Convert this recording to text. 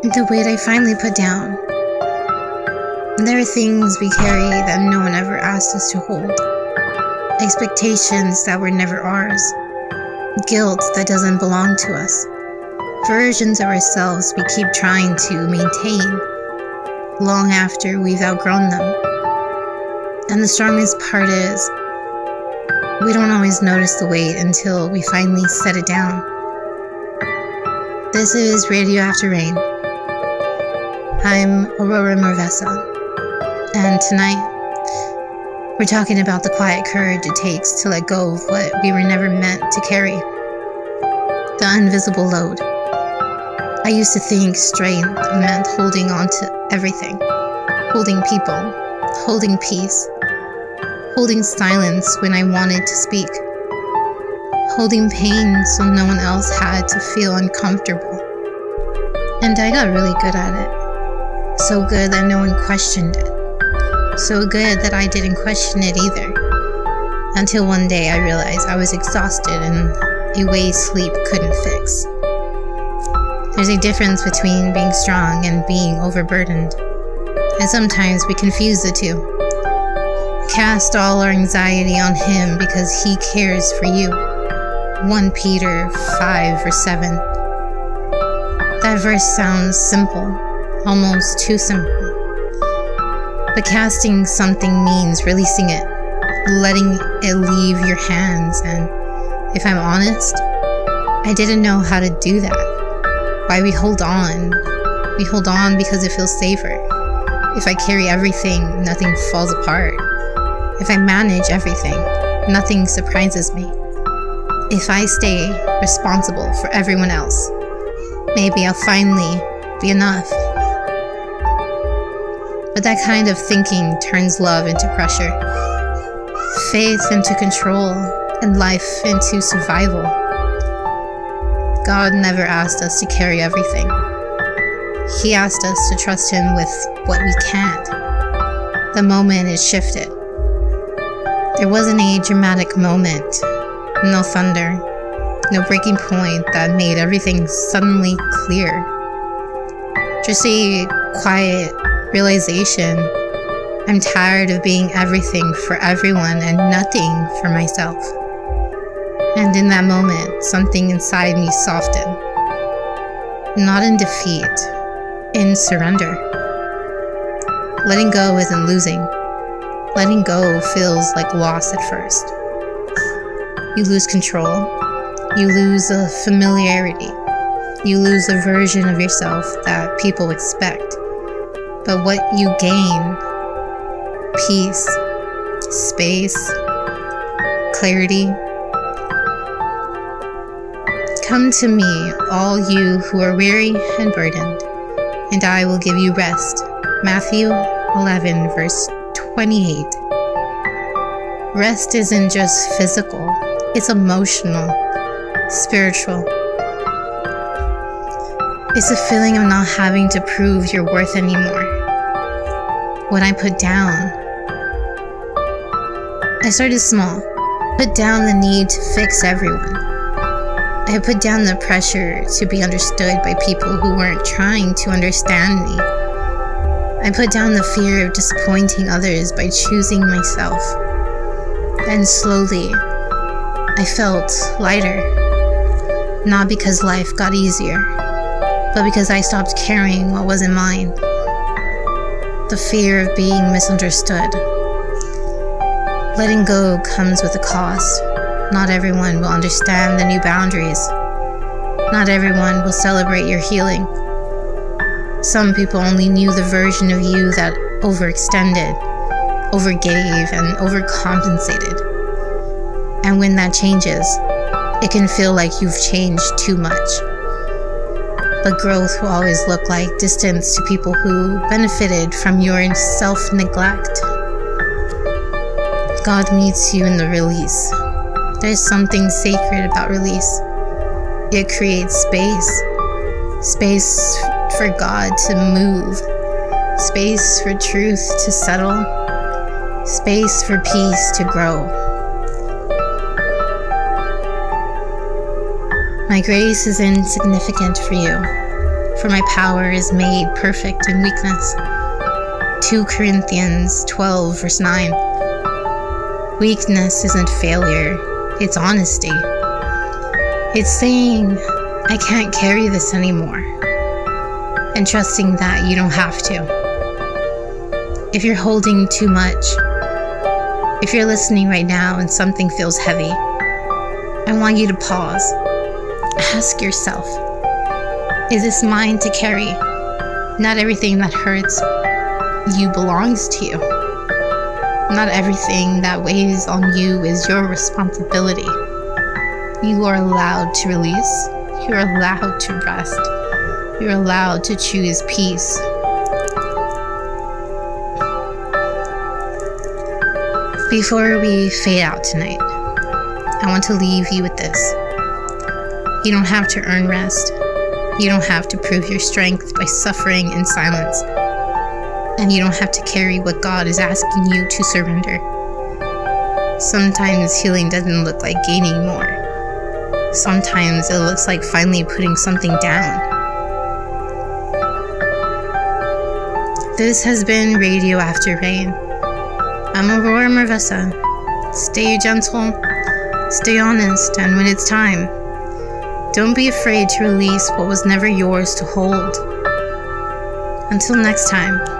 The weight I finally put down. There are things we carry that no one ever asked us to hold. Expectations that were never ours. Guilt that doesn't belong to us. Versions of ourselves we keep trying to maintain long after we've outgrown them. And the strongest part is, we don't always notice the weight until we finally set it down. This is Radio After Rain. I'm Aurora morvessa, and tonight we're talking about the quiet courage it takes to let go of what we were never meant to carry. The invisible load. I used to think strength meant holding on to everything. Holding people, holding peace, holding silence when I wanted to speak, holding pain so no one else had to feel uncomfortable. And I got really good at it. So good that no one questioned it. So good that I didn't question it either. Until one day I realized I was exhausted in a way sleep couldn't fix. There's a difference between being strong and being overburdened. And sometimes we confuse the two. Cast all our anxiety on him because he cares for you. 1 Peter 5 verse 7. That verse sounds simple, almost too simple. But casting something means releasing it, letting it leave your hands, and if I'm honest, I didn't know how to do that. Why we hold on? We hold on because it feels safer. If I carry everything, nothing falls apart. If I manage everything, nothing surprises me. If I stay responsible for everyone else, maybe I'll finally be enough. But that kind of thinking turns love into pressure, faith into control, and life into survival. God never asked us to carry everything. He asked us to trust Him with what we can't. The moment it shifted. There wasn't a dramatic moment, no thunder, no breaking point that made everything suddenly clear. Just a quiet realization. I'm tired of being everything for everyone and nothing for myself. And in that moment, something inside me softened. Not in defeat, in surrender. Letting go isn't losing. Letting go feels like loss at first. You lose control. You lose a familiarity. You lose a version of yourself that people expect. But what you gain, peace, space, clarity. Come to me, all you who are weary and burdened, and I will give you rest. Matthew 11, verse 28. Rest isn't just physical, it's emotional, spiritual. It's a feeling of not having to prove your worth anymore. What I put down, I started small. Put down the need to fix everyone. I put down the pressure to be understood by people who weren't trying to understand me. I put down the fear of disappointing others by choosing myself. And slowly, I felt lighter. Not because life got easier, but because I stopped carrying what wasn't mine. The fear of being misunderstood. Letting go comes with a cost. Not everyone will understand the new boundaries. Not everyone will celebrate your healing. Some people only knew the version of you that overextended, overgave, and overcompensated. And when that changes, it can feel like you've changed too much. But growth will always look like distance to people who benefited from your self-neglect. God meets you in the release. There's something sacred about release. It creates space for God to move, space for truth to settle, space for peace to grow. My grace is insignificant for you, For my power is made perfect in weakness. 2 Corinthians 12, verse 9. Weakness isn't failure, it's honesty. It's saying, I can't carry this anymore, and trusting that you don't have to. If you're holding too much, if you're listening right now and something feels heavy, I want you to pause. Ask yourself, is this mine to carry? Not everything that hurts you belongs to you. Not everything that weighs on you is your responsibility. You are allowed to release. You're allowed to rest. You're allowed to choose peace. Before we fade out tonight, I want to leave you with this. You don't have to earn rest. You don't have to prove your strength by suffering in silence. And you don't have to carry what God is asking you to surrender. Sometimes healing doesn't look like gaining more. Sometimes it looks like finally putting something down. This has been Radio After Rain. I'm Aurora morvessa. Stay gentle, stay honest, and when it's time, don't be afraid to release what was never yours to hold. Until next time.